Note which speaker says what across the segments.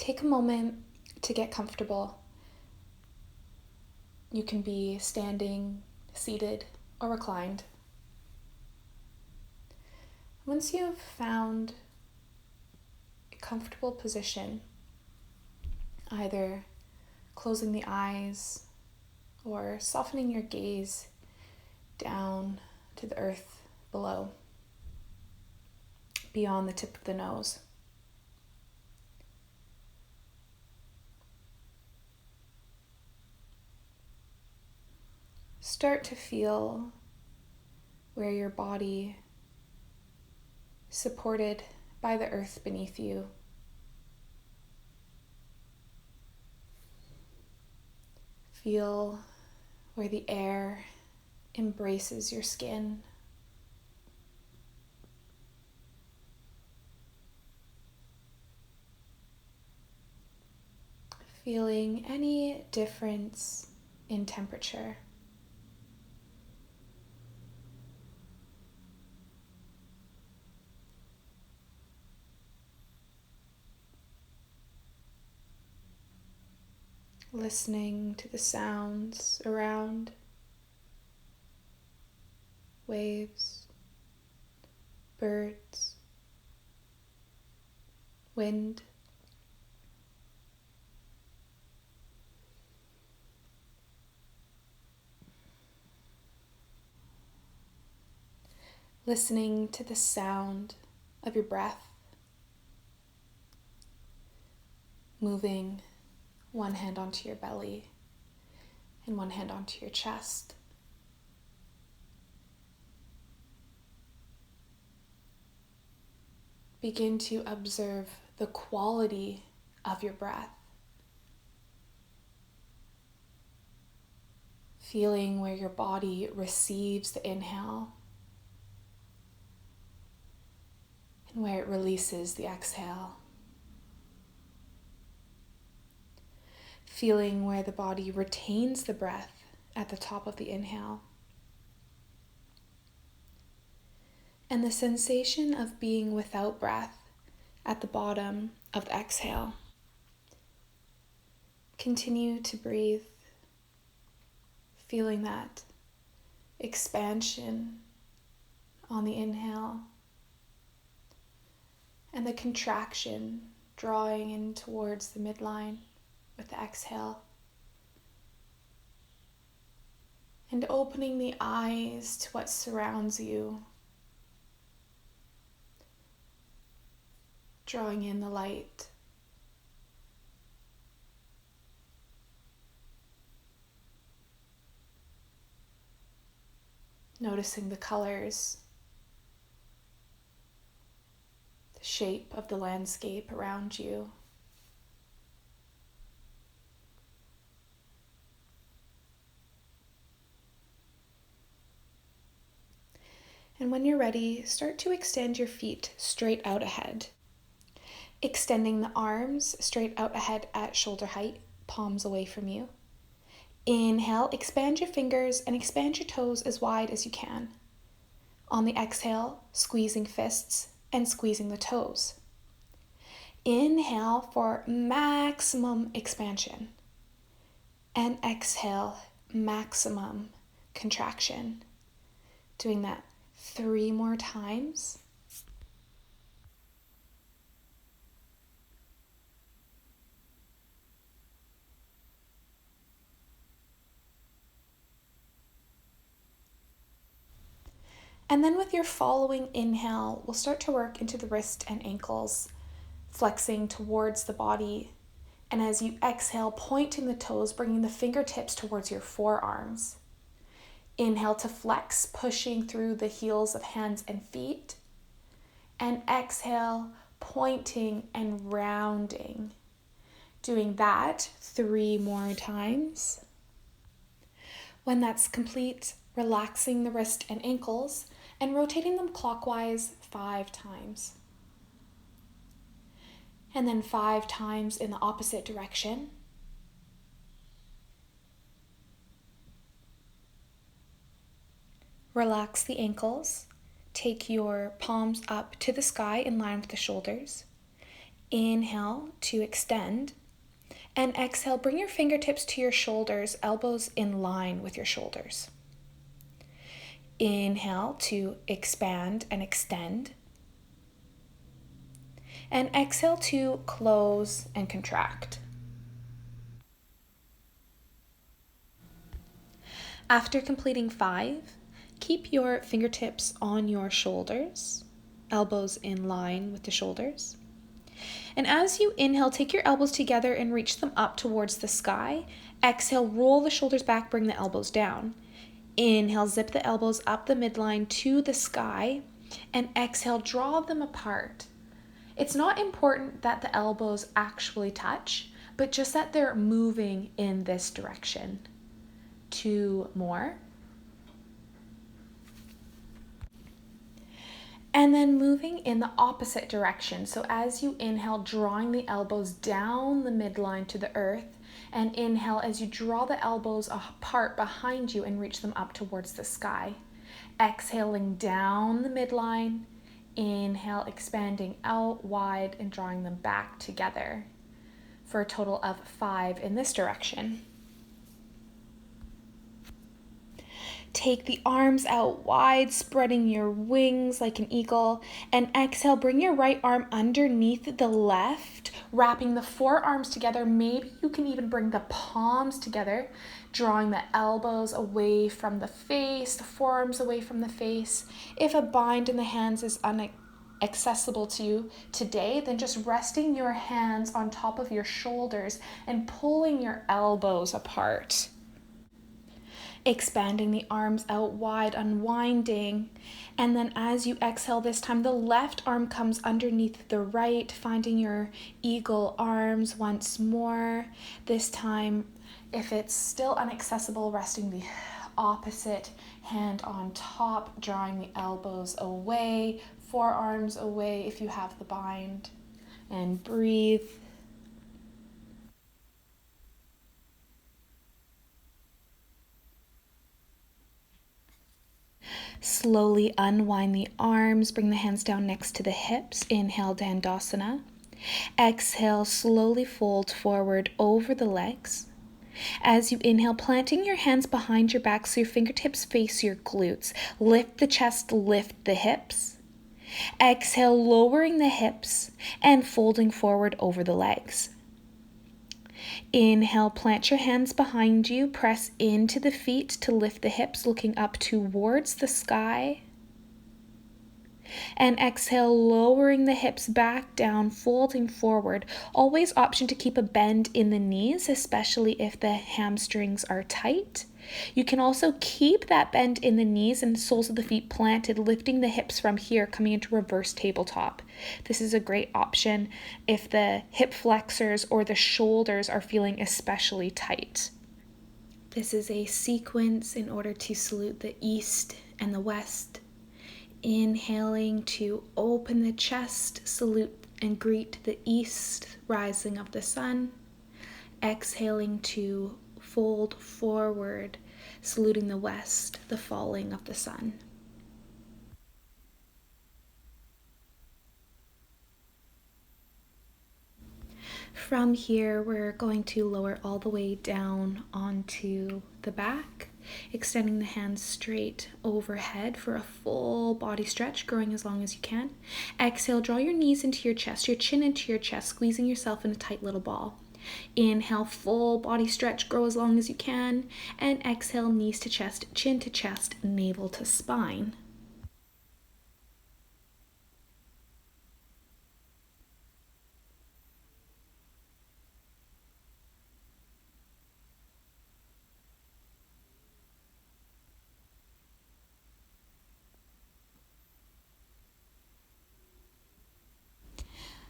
Speaker 1: take a moment to get comfortable. You can be standing, seated, or reclined. Once you've found a comfortable position, either closing the eyes or softening your gaze down to the earth below, beyond the tip of the nose. Start to feel where your body is supported by the earth beneath you. Feel where the air embraces your skin. Feeling any difference in temperature. Listening to the sounds around, waves, birds, wind. Listening to the sound of your breath, moving one hand onto your belly and one hand onto your chest. Begin to observe the quality of your breath. Feeling where your body receives the inhale and where it releases the exhale. Feeling where the body retains the breath at the top of the inhale. And the sensation of being without breath at the bottom of the exhale. Continue to breathe, feeling that expansion on the inhale and the contraction drawing in towards the midline with the exhale. And opening the eyes to what surrounds you. Drawing in the light. Noticing the colors, the shape of the landscape around you. And when you're ready, start to extend your feet straight out ahead. Extending the arms straight out ahead at shoulder height, palms away from you. Inhale, expand your fingers and expand your toes as wide as you can. On the exhale, squeezing fists and squeezing the toes. Inhale for maximum expansion. And exhale, maximum contraction. Doing that 3 more times. And then with your following inhale, we'll start to work into the wrist and ankles, flexing towards the body. And as you exhale, pointing the toes, bringing the fingertips towards your forearms. Inhale to flex, pushing through the heels of hands and feet. And exhale, pointing and rounding. Doing that 3 more times. When that's complete, relaxing the wrist and ankles and rotating them clockwise 5 times. And then 5 times in the opposite direction. Relax the ankles. Take your palms up to the sky in line with the shoulders. Inhale to extend. And exhale, bring your fingertips to your shoulders, elbows in line with your shoulders. Inhale to expand and extend. And exhale to close and contract. After completing 5, keep your fingertips on your shoulders, elbows in line with the shoulders. And as you inhale, take your elbows together and reach them up towards the sky. Exhale, roll the shoulders back, bring the elbows down. Inhale, zip the elbows up the midline to the sky. And exhale, draw them apart. It's not important that the elbows actually touch, but just that they're moving in this direction. 2 more. And then moving in the opposite direction. So as you inhale, drawing the elbows down the midline to the earth, and inhale as you draw the elbows apart behind you and reach them up towards the sky. Exhaling down the midline, inhale, expanding out wide and drawing them back together for a total of 5 in this direction. Take the arms out wide, spreading your wings like an eagle. And exhale, bring your right arm underneath the left, wrapping the forearms together. Maybe you can even bring the palms together, drawing the elbows away from the face, the forearms away from the face. If a bind in the hands is accessible to you today, then just resting your hands on top of your shoulders and pulling your elbows apart. Expanding the arms out wide, unwinding. And then as you exhale this time, the left arm comes underneath the right, finding your eagle arms once more. This time, if it's still inaccessible, resting the opposite hand on top, drawing the elbows away, forearms away if you have the bind. And breathe. Slowly unwind the arms, bring the hands down next to the hips. Inhale, Dandasana. Exhale, slowly fold forward over the legs. As you inhale, planting your hands behind your back so your fingertips face your glutes. Lift the chest, lift the hips. Exhale, lowering the hips and folding forward over the legs. Inhale, plant your hands behind you, press into the feet to lift the hips, looking up towards the sky. And exhale, lowering the hips back down, folding forward. Always option to keep a bend in the knees, especially if the hamstrings are tight. You can also keep that bend in the knees and soles of the feet planted, lifting the hips from here, coming into reverse tabletop. This is a great option if the hip flexors or the shoulders are feeling especially tight. This is a sequence in order to salute the east and the west. Inhaling to open the chest, salute and greet the east, rising of the sun. Exhaling to fold forward, saluting the west, the falling of the sun. From here, we're going to lower all the way down onto the back, extending the hands straight overhead for a full body stretch, growing as long as you can. Exhale, draw your knees into your chest, your chin into your chest, squeezing yourself in a tight little ball. Inhale, full body stretch, grow as long as you can. And exhale, knees to chest, chin to chest, navel to spine.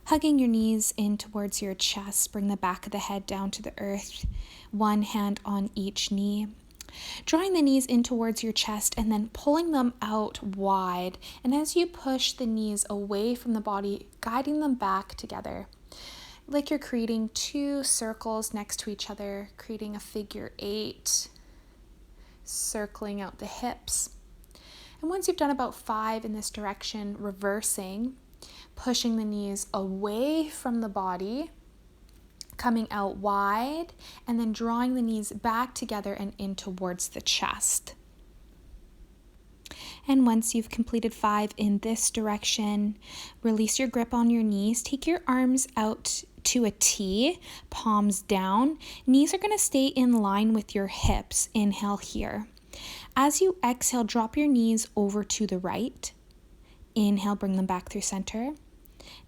Speaker 1: Hugging your knees in towards your chest, bring the back of the head down to the earth, one hand on each knee. Drawing the knees in towards your chest and then pulling them out wide. And as you push the knees away from the body, guiding them back together. Like you're creating 2 circles next to each other, creating a figure 8, circling out the hips. And once you've done about 5 in this direction, reversing, pushing the knees away from the body, coming out wide, and then drawing the knees back together and in towards the chest. And once you've completed 5 in this direction, release your grip on your knees. Take your arms out to a T, palms down. Knees are going to stay in line with your hips. Inhale here. As you exhale, drop your knees over to the right. Inhale, bring them back through center.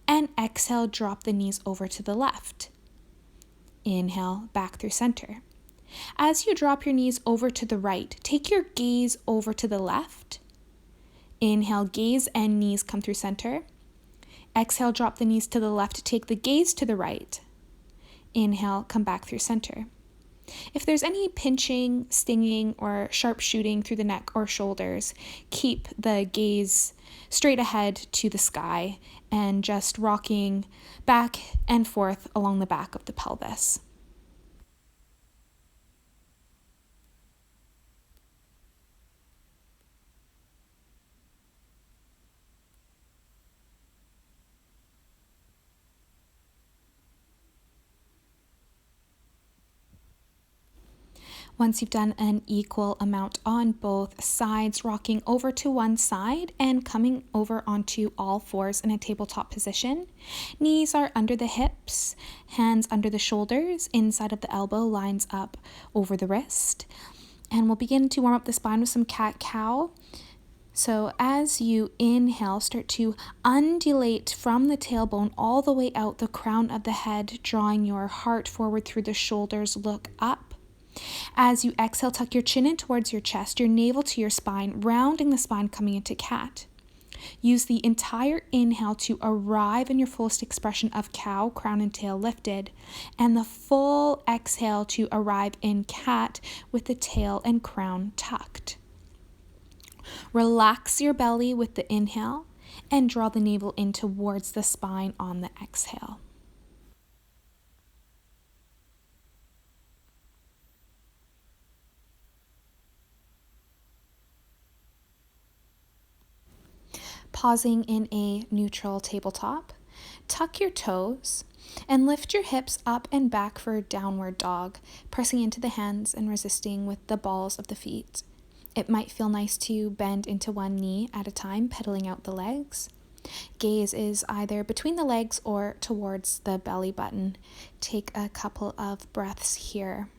Speaker 1: And exhale, drop the knees over to the left. Inhale, back through center. As you drop your knees over to the right, take your gaze over to the left. Inhale, gaze and knees come through center. Exhale, drop the knees to the left, take the gaze to the right. Inhale, come back through center. If there's any pinching, stinging, or sharp shooting through the neck or shoulders, keep the gaze straight ahead to the sky and just rocking back and forth along the back of the pelvis. Once you've done an equal amount on both sides, rocking over to one side and coming over onto all fours in a tabletop position. Knees are under the hips, hands under the shoulders, inside of the elbow lines up over the wrist. And we'll begin to warm up the spine with some cat-cow. So as you inhale, start to undulate from the tailbone all the way out the crown of the head, drawing your heart forward through the shoulders, look up. As you exhale, tuck your chin in towards your chest, your navel to your spine, rounding the spine, coming into cat. Use the entire inhale to arrive in your fullest expression of cow, crown and tail lifted, and the full exhale to arrive in cat with the tail and crown tucked. Relax your belly with the inhale and draw the navel in towards the spine on the exhale. Pausing in a neutral tabletop, tuck your toes and lift your hips up and back for downward dog, pressing into the hands and resisting with the balls of the feet. It might feel nice to bend into one knee at a time, pedaling out the legs. Gaze is either between the legs or towards the belly button. Take a couple of breaths here.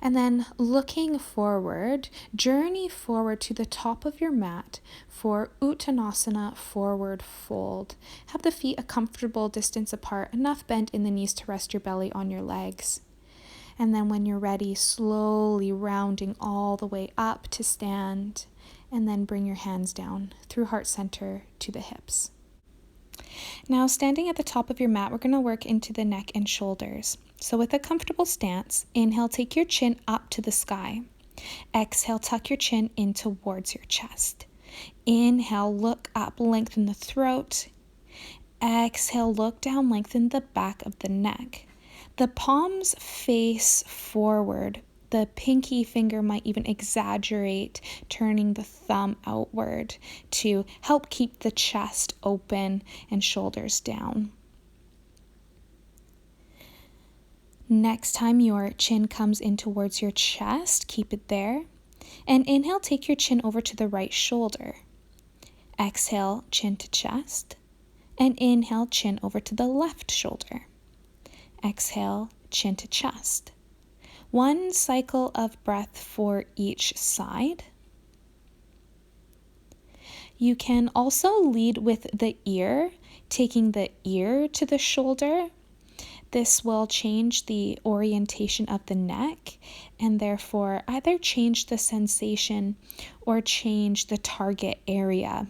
Speaker 1: And then looking forward, journey forward to the top of your mat for Uttanasana forward fold. Have the feet a comfortable distance apart, enough bend in the knees to rest your belly on your legs. And then when you're ready, slowly rounding all the way up to stand, and then bring your hands down through heart center to the hips. Now, standing at the top of your mat, we're going to work into the neck and shoulders. So with a comfortable stance, inhale, take your chin up to the sky. Exhale, tuck your chin in towards your chest. Inhale, look up, lengthen the throat. Exhale, look down, lengthen the back of the neck. The palms face forward. The pinky finger might even exaggerate, turning the thumb outward to help keep the chest open and shoulders down. Next time your chin comes in towards your chest, keep it there. And inhale, take your chin over to the right shoulder. Exhale, chin to chest. And inhale, chin over to the left shoulder. Exhale, chin to chest. One cycle of breath for each side. You can also lead with the ear, taking the ear to the shoulder. This will change the orientation of the neck and therefore either change the sensation or change the target area.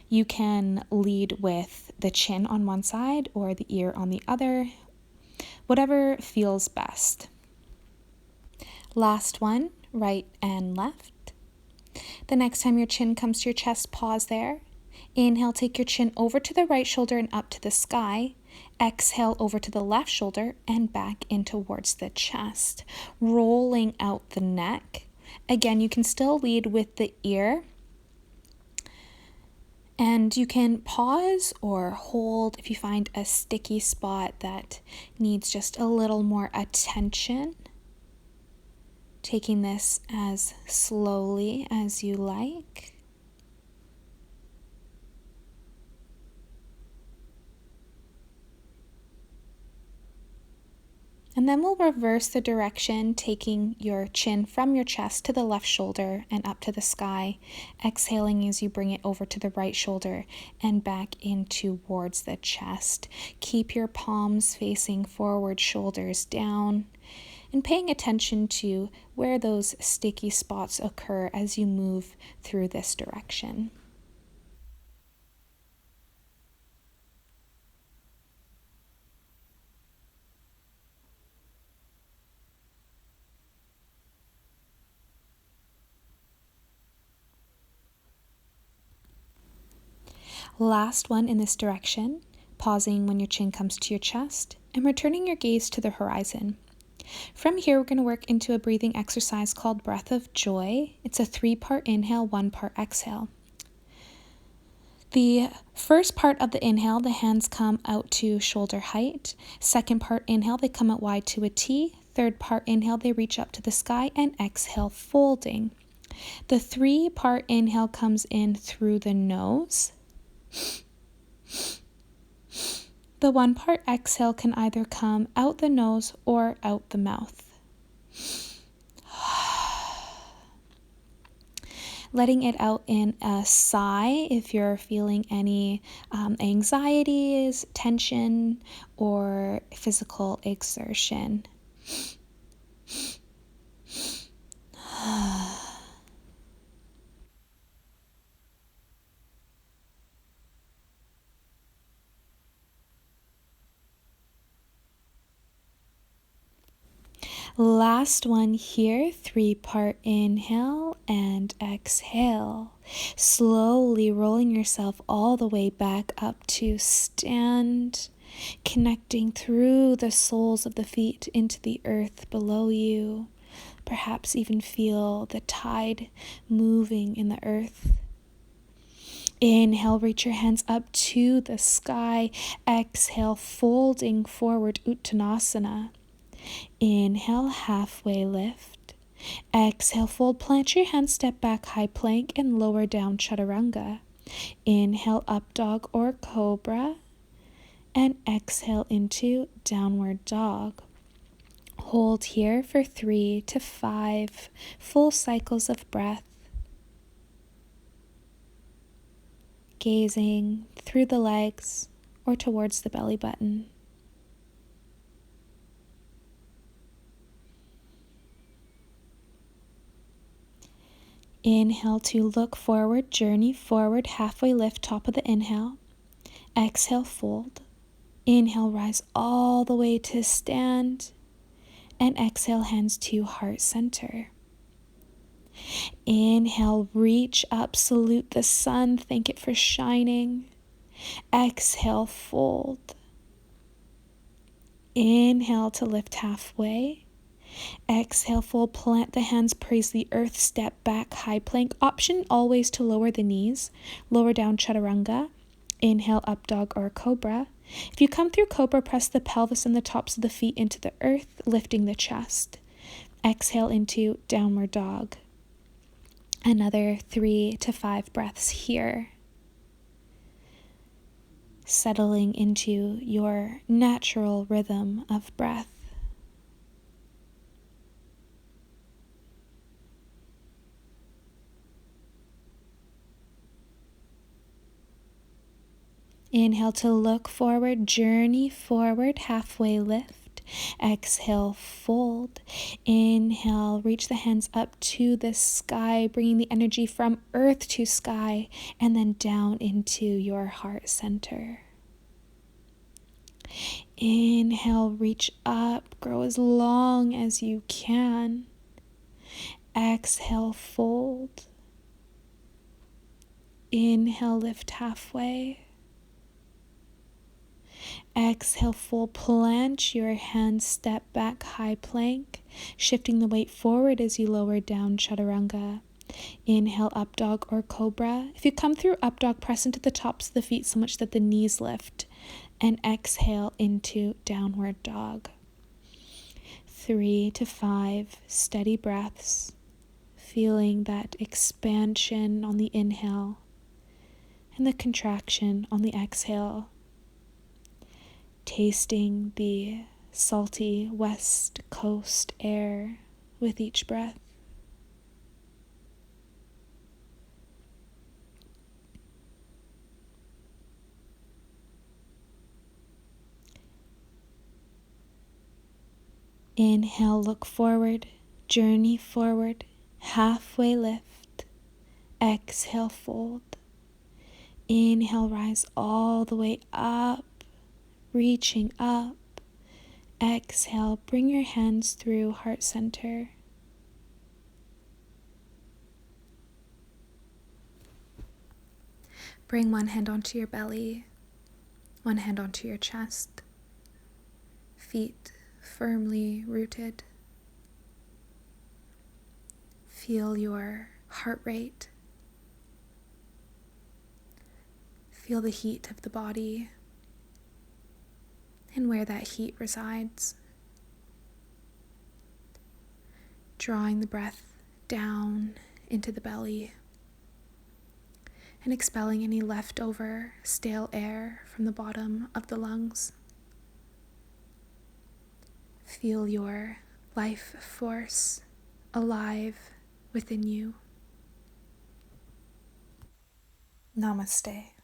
Speaker 1: You can lead with the chin on one side or the ear on the other, whatever feels best. Last one, right and left. The next time your chin comes to your chest, pause there. Inhale, take your chin over to the right shoulder and up to the sky. Exhale over to the left shoulder and back in towards the chest, rolling out the neck. Again, you can still lead with the ear. And you can pause or hold if you find a sticky spot that needs just a little more attention. Taking this as slowly as you like. And then we'll reverse the direction, taking your chin from your chest to the left shoulder and up to the sky, exhaling as you bring it over to the right shoulder and back in towards the chest. Keep your palms facing forward, shoulders down, and paying attention to where those sticky spots occur as you move through this direction. Last one in this direction, pausing when your chin comes to your chest and returning your gaze to the horizon. From here, we're going to work into a breathing exercise called Breath of Joy. It's a 3-part inhale, 1-part exhale. The first part of the inhale, the hands come out to shoulder height. Second part inhale, they come out wide to a T. Third part inhale, they reach up to the sky, and exhale, folding. The 3-part inhale comes in through the nose. The 1-part exhale can either come out the nose or out the mouth. Letting it out in a sigh if you're feeling any anxieties, tension, or physical exertion. Last one here, 3-part inhale and exhale. Slowly rolling yourself all the way back up to stand, connecting through the soles of the feet into the earth below you. Perhaps even feel the tide moving in the earth. Inhale, reach your hands up to the sky. Exhale, folding forward, Uttanasana. Inhale, halfway lift. Exhale, fold, plant your hands, step back, high plank, and lower down, chaturanga. Inhale, up dog or cobra. And exhale into downward dog. Hold here for 3 to 5 full cycles of breath. Gazing through the legs or towards the belly button. Inhale to look forward, journey forward, halfway lift, top of the inhale. Exhale, fold. Inhale, rise all the way to stand. And exhale, hands to heart center. Inhale, reach up, salute the sun, thank it for shining. Exhale, fold. Inhale to lift halfway. Exhale, fold, plant the hands, praise the earth, step back, high plank. Option always to lower the knees, lower down, chaturanga. Inhale, up dog or cobra. If you come through cobra, press the pelvis and the tops of the feet into the earth, lifting the chest. Exhale into downward dog. Another 3 to 5 breaths here. Settling into your natural rhythm of breath. Inhale to look forward, journey forward, halfway lift. Exhale, fold. Inhale, reach the hands up to the sky, bringing the energy from earth to sky, and then down into your heart center. Inhale, reach up, grow as long as you can. Exhale, fold. Inhale, lift halfway. Exhale, full plant your hands, step back, high plank, shifting the weight forward as you lower down, chaturanga. Inhale, up dog or cobra. If you come through up dog, press into the tops of the feet so much that the knees lift. And exhale into downward dog. 3 to 5 steady breaths, feeling that expansion on the inhale and the contraction on the exhale. Tasting the salty west coast air with each breath. Inhale, look forward, journey forward, halfway lift. Exhale, fold. Inhale, rise all the way up, reaching up. Exhale, bring your hands through heart center. Bring one hand onto your belly, one hand onto your chest. Feet firmly rooted. Feel your heart rate. Feel the heat of the body and where that heat resides. Drawing the breath down into the belly and expelling any leftover stale air from the bottom of the lungs. Feel your life force alive within you. Namaste.